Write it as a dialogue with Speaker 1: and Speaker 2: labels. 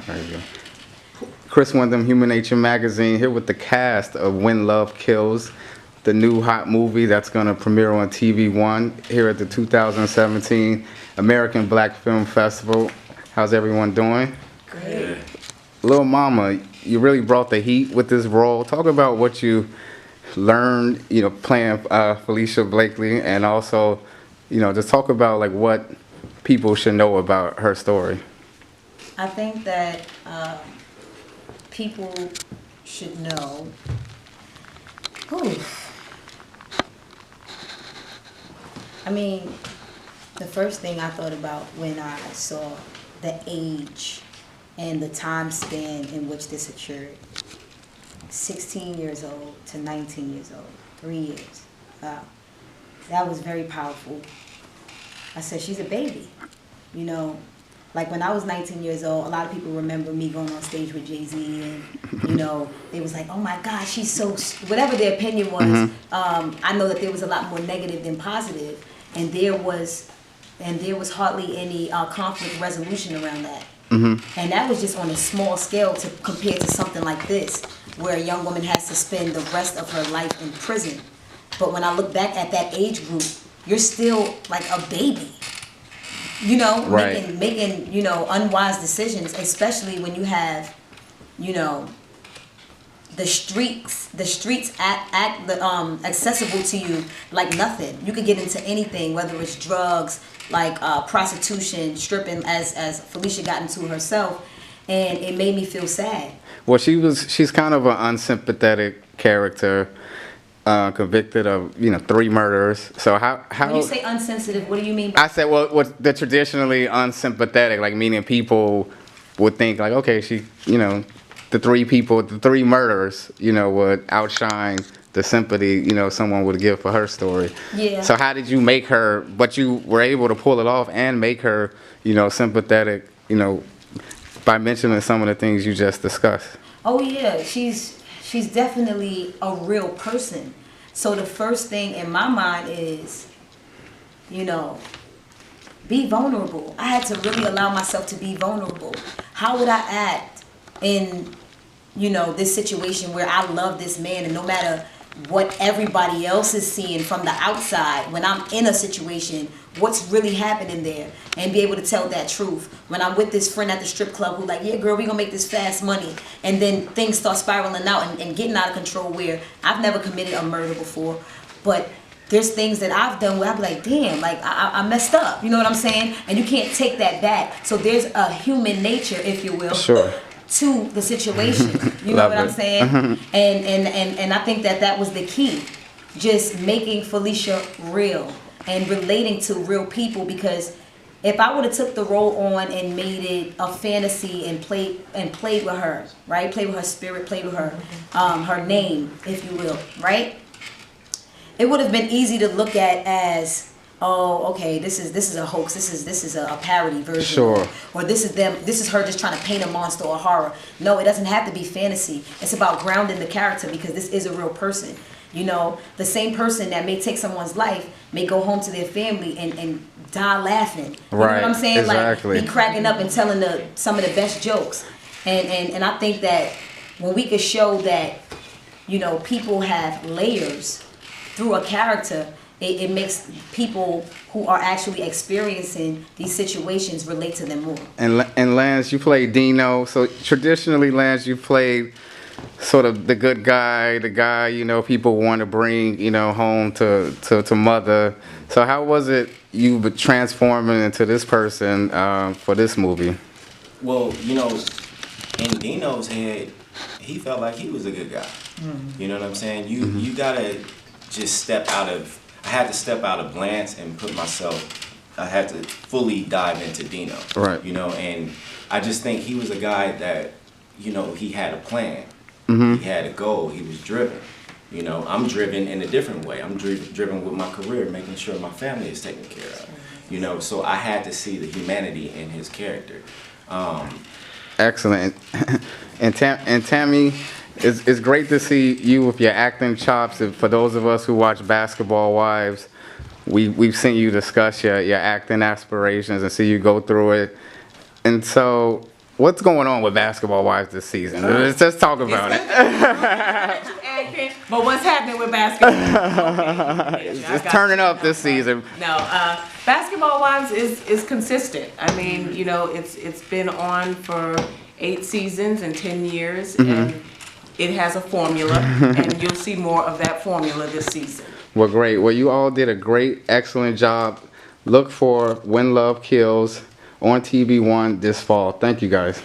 Speaker 1: There you go. Chris Wyndham, Human Nature Magazine, here with the cast of When Love Kills, the new hot movie that's going to premiere on TV One here at the 2017 American Black Film Festival. How's everyone doing?
Speaker 2: Great.
Speaker 1: Lil Mama, you really brought the heat with this role. Talk about what you learned, playing Falicia Blakely, and also, just talk about like what people should know about her story.
Speaker 2: I think that people should know. Whew. I mean, the first thing I thought about when I saw the age and the time span in which this occurred, 16 years old to 19 years old, 3 years. Wow. That was very powerful. I said, she's a baby. Like when I was 19 years old, a lot of people remember me going on stage with Jay-Z and, they was like, oh my God, she's so, whatever their opinion was, I know that there was a lot more negative than positive, and there was hardly any conflict resolution around that. And that was just on a small scale to compare to something like this, where a young woman has to spend the rest of her life in prison. But when I look back at that age group, you're still like a baby.
Speaker 1: Right.
Speaker 2: making unwise decisions, especially when you have, the streets accessible to you like nothing. You could get into anything, whether it's drugs, like prostitution, stripping, as Falicia got into herself, and it made me feel sad.
Speaker 1: Well, she's kind of an unsympathetic character. Convicted of 3 murders. So how
Speaker 2: when you say unsensitive, what do you mean?
Speaker 1: I said, well, what the traditionally unsympathetic, like meaning people would think like, okay, she, the 3 murders, would outshine the sympathy, someone would give for her story.
Speaker 2: Yeah.
Speaker 1: So how did you make her? But you were able to pull it off and make her, sympathetic, by mentioning some of the things you just discussed.
Speaker 2: Oh yeah, she's definitely a real person. So the first thing in my mind is, be vulnerable. I had to really allow myself to be vulnerable. How would I act in, this situation where I love this man, and no matter what everybody else is seeing from the outside, when I'm in a situation, what's really happening there, and be able to tell that truth. When I'm with this friend at the strip club who like, yeah girl, we gonna make this fast money, and then things start spiraling out and getting out of control, where I've never committed a murder before, but there's things that I've done where I'm like, damn, like I messed up, you know what I'm saying? And you can't take that back. So there's a human nature, if you will,
Speaker 1: sure,
Speaker 2: to the situation. You know what I'm saying? And I think that was the key. Just making Falicia real and relating to real people, because if I would have took the role on and made it a fantasy and played with her, right? Played with her spirit, played with her her name, if you will, right? It would have been easy to look at as, oh, okay, this is a hoax. This is a parody version.
Speaker 1: Sure.
Speaker 2: Or this is her just trying to paint a monster or horror. No, it doesn't have to be fantasy. It's about grounding the character, because this is a real person. The same person that may take someone's life may go home to their family and die laughing. You know what I'm saying?
Speaker 1: Exactly.
Speaker 2: Like be cracking up and telling some of the best jokes. And I think that when we could show that, people have layers through a character, it makes people who are actually experiencing these situations relate to them more.
Speaker 1: And Lance, you played Dino. So traditionally, Lance, you played sort of the good guy, the guy, people want to bring, home to mother. So how was it you transforming into this person for this movie?
Speaker 3: Well, in Dino's head, he felt like he was a good guy. You know what I'm saying? You gotta just step out of. I had to step out of Lance and put myself. I had to fully dive into Dino.
Speaker 1: Right.
Speaker 3: And I just think he was a guy that, he had a plan.
Speaker 1: Mm-hmm.
Speaker 3: He had a goal. He was driven. I'm driven in a different way. I'm driven with my career, making sure my family is taken care of. So I had to see the humanity in his character.
Speaker 1: Excellent. And Tami, it's great to see you with your acting chops. And for those of us who watch Basketball Wives, we've seen you discuss your acting aspirations and see you go through it. And so what's going on with Basketball Wives this season? Let's just talk about it.
Speaker 4: But what's happening with basketball?
Speaker 1: It's turning up this season.
Speaker 4: No, Basketball Wives is consistent. I mean, you know, it's been on for 8 seasons and 10 years, and it has a formula, and you'll see more of that formula this season.
Speaker 1: Well, great. Well, you all did a great, excellent job. Look for When Love Kills on TV1 this fall. Thank you, guys.